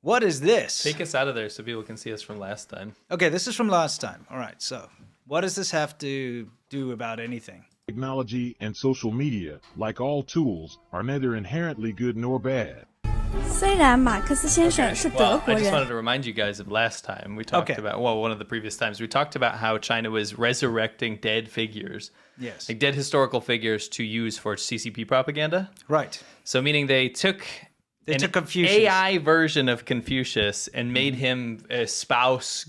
What is this? Take us out of there so people can see us from last time. Okay, this is from last time. All right, so what does this have to do about anything? Technology and social media, like all tools, are neither inherently good nor bad. 虽然马克思先生是德 Well, 国 I just 人， wanted to remind you guys of last time. We talked Okay. about, well, one of the previous times, we talked about how China was resurrecting dead figures. Yes. Like dead historical figures to use for CCP propaganda. Right. So meaning they took took Confucius. AI version of Confucius and made him espouse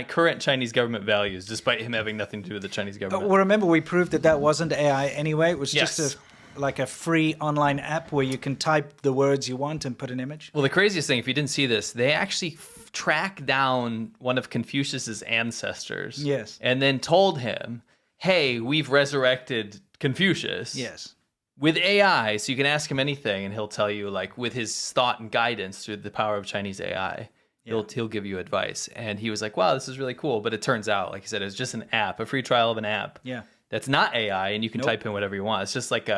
current Chinese government values, despite him having nothing to do with the Chinese government. Well, remember we proved that wasn't AI anyway. It was Yes. just like a free online app where you can type the words you want and put an image. Well, the craziest thing, if you didn't see this, they actually tracked down one of Confucius's ancestors. Yes. And then told him, hey, we've resurrected Confucius. Yes. With AI, so you can ask him anything, and he'll tell you, like, with his thought and guidance through the power of Chinese AI, he'll give you advice. And he was like, wow, this is really cool. But it turns out, like you said, it's just an app, a free trial of an app. Yeah. That's not AI, and you can type in whatever you want. It's just like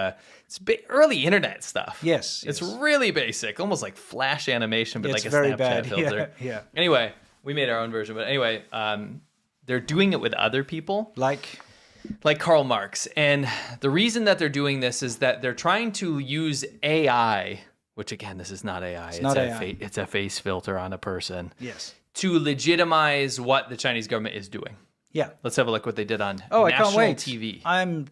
early internet stuff. Yes. It's really basic, almost like Flash animation, but It's like a very Snapchat bad. filter. Yeah. Anyway, we made our own version. But anyway, they're doing it with other people. Like Karl Marx. And the reason that they're doing this is that they're trying to use AI, which again, this is not AI. It's not AI. It's a face filter on a person. Yes. To legitimize what the Chinese government is doing. Yeah. Let's have a look what they did on Oh, I national can't wait. TV. I'm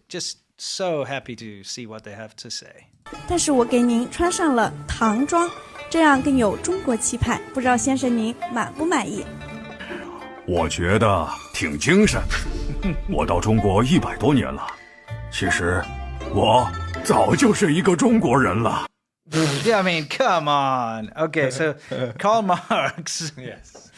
just so happy to see what they have to say. 但是我给您穿上了唐装，这样更有中国气派。不知道先生您满不满意？我觉得挺精神。我到中国100多年了，其实我早就是一个中国人了。Yeah, I mean, come on. Okay, so Karl Marx. Yes.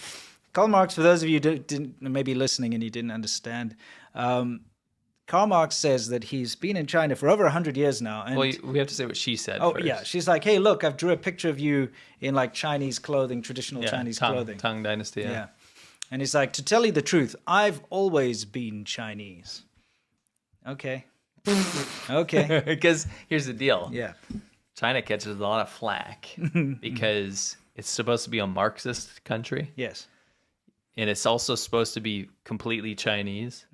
Karl Marx, for those of you who didn't maybe listening and you didn't understand, Karl Marx says that he's been in China for over 100 years now. And Well, we have to say what she said oh, first. yeah. She's like, hey, look, I've drew a picture of you in like Chinese clothing, traditional Chinese clothing. Tang Dynasty, Yeah. And he's like, to tell you the truth, I've always been Chinese. Okay. Okay. Because here's the deal. Yeah. China catches a lot of flack because it's supposed to be a Marxist country. Yes. And it's also supposed to be completely Chinese.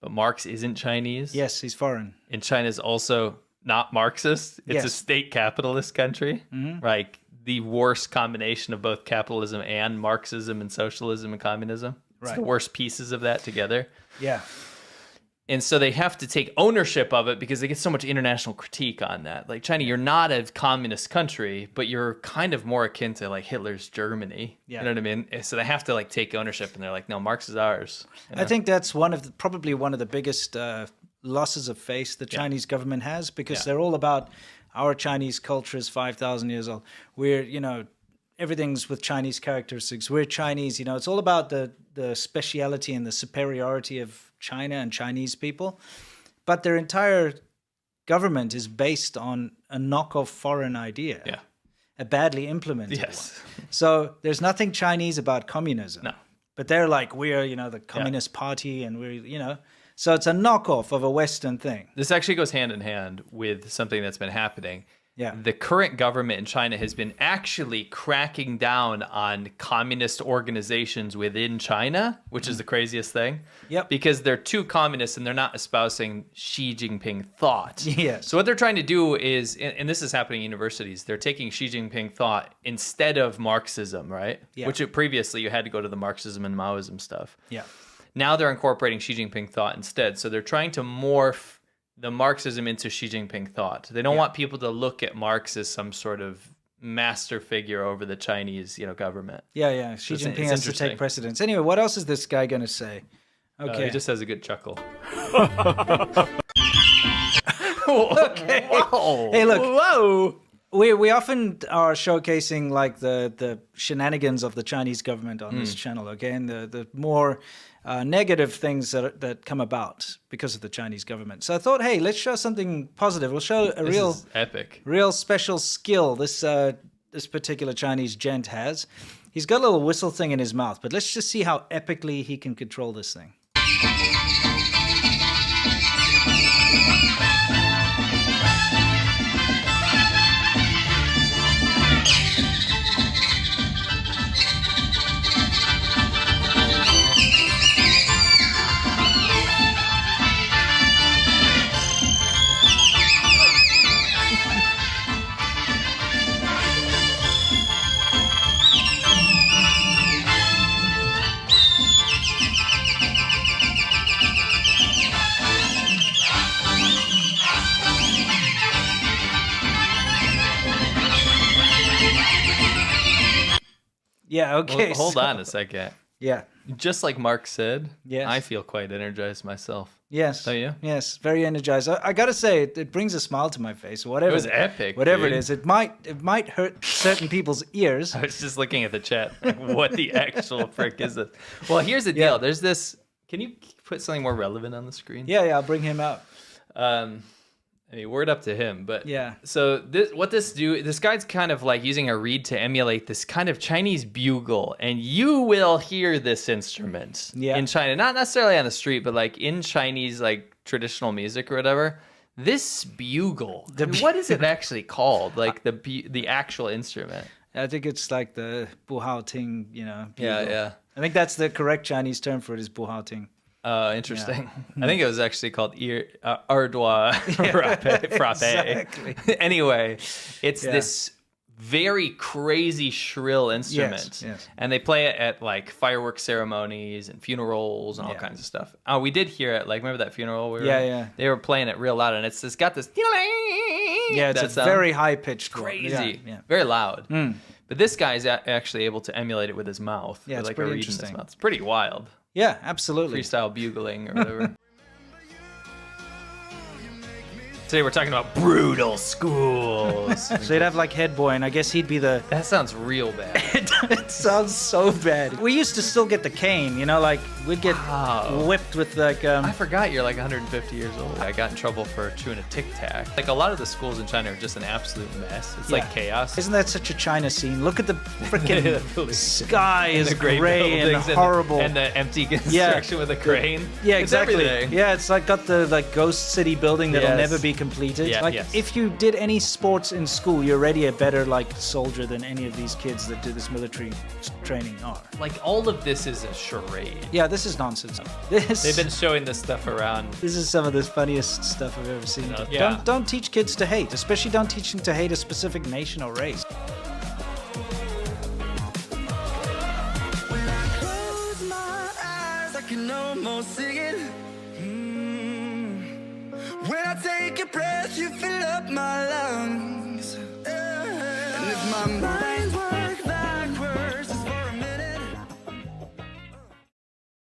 But Marx isn't Chinese. Yes, he's foreign. And China's also not Marxist. It's a Yes. state capitalist country. Like the worst combination of both capitalism and Marxism and socialism and communism. It's the Right. worst pieces of that together. Yeah. And so they have to take ownership of it because they get so much international critique on that. Like China, you're not a communist country, but you're kind of more akin to like Hitler's Germany. Yeah. You know what I mean? So they have to like take ownership, and they're like, no, Marx is ours. You know? I think that's probably one of the biggest losses of face the Chinese government has, because they're all about our Chinese culture is 5,000 years old. We're, everything's with Chinese characteristics. We're Chinese, it's all about the speciality and the superiority of China and Chinese people. But their entire government is based on a knockoff foreign idea. Yeah. A badly implemented Yes. one. So there's nothing Chinese about communism. No. But they're like, we're, the Communist Party, and we're, so it's a knockoff of a Western thing. This actually goes hand in hand with something that's been happening. Yeah. The current government in China has been actually cracking down on communist organizations within China, which is the craziest thing. Yep. Because they're too communist and they're not espousing Xi Jinping thought. Yes. So what they're trying to do is, and this is happening in universities, they're taking Xi Jinping thought instead of Marxism, right? Yeah. Which previously you had to go to the Marxism and Maoism stuff. Yeah. Now they're incorporating Xi Jinping thought instead. So they're trying to morph the Marxism into Xi Jinping thought. They don't want people to look at Marx as some sort of master figure over the Chinese, government. Yeah. Xi It's Jinping has to interesting. take precedence. Anyway, what else is this guy going to say? Okay. He just has a good chuckle. Okay. Whoa. Hey, look. Whoa. We often are showcasing like the shenanigans of the Chinese government on this channel, okay, and the more negative things that come about because of the Chinese government. So I thought, hey, let's show something positive. We'll show a This real is epic. real special skill this particular Chinese gent has. He's got a little whistle thing in his mouth, but let's just see how epically he can control this thing. Yeah, okay. Hold on a second. Yeah. Just like Marx said, yes. I feel quite energized myself. Yes. Don't you? Yes, very energized. I gotta say, it brings a smile to my face. Whatever. It was epic. Whatever dude. it is, it might hurt certain people's ears. I was just looking at the chat. Like, what the actual frick is this? Well, here's the deal. There's this. Can you put something more relevant on the screen? Yeah, I'll bring him out. I mean, word up to him, but yeah. So this guy's kind of like using a reed to emulate this kind of Chinese bugle, and you will hear this instrument in China, not necessarily on the street, but like in Chinese like traditional music or whatever. This bugle, what is it actually called? Like the actual instrument? I think it's like the buhao ting, bugle. Yeah. I think that's the correct Chinese term for it is buhao ting. Interesting. Yeah. I think it was actually called Ardois frappe. Exactly. Anyway, it's this very crazy shrill instrument. Yes. And they play it at like fireworks ceremonies and funerals and all kinds of stuff. Oh, we did hear it. Like, remember that funeral? They were playing it real loud, and it's got this. Yeah, it's a very high pitched, crazy, very loud. But this guy's actually able to emulate it with his mouth. Yeah, it's like pretty a reed in interesting. his mouth. It's pretty wild. Yeah, absolutely. Freestyle bugling or whatever. Today we're talking about brutal schools. So you'd have like head boy, and I guess he'd be the... That sounds real bad. It sounds so bad. We used to still get the cane, like we'd get whipped with like... I forgot you're like 150 years old. I got in trouble for chewing a Tic Tac. Like a lot of the schools in China are just an absolute mess. It's like chaos. Isn't that such a China scene? Look at the freaking sky is gray and horrible. And the empty construction with a crane. Yeah, It's exactly. everything. Yeah, it's like got the like ghost city building that'll never be completed. Yeah, like if you did any sports in school, you're already a better like soldier than any of these kids that do this military training are. Like all of this is a charade. Yeah, this is nonsense. They've been showing this stuff around. This is some of the funniest stuff I've ever seen. Yeah. Don't teach kids to hate, especially don't teach them to hate a specific nation or race. Can almost see it. When I take a breath, you fill up my lungs. And if my mind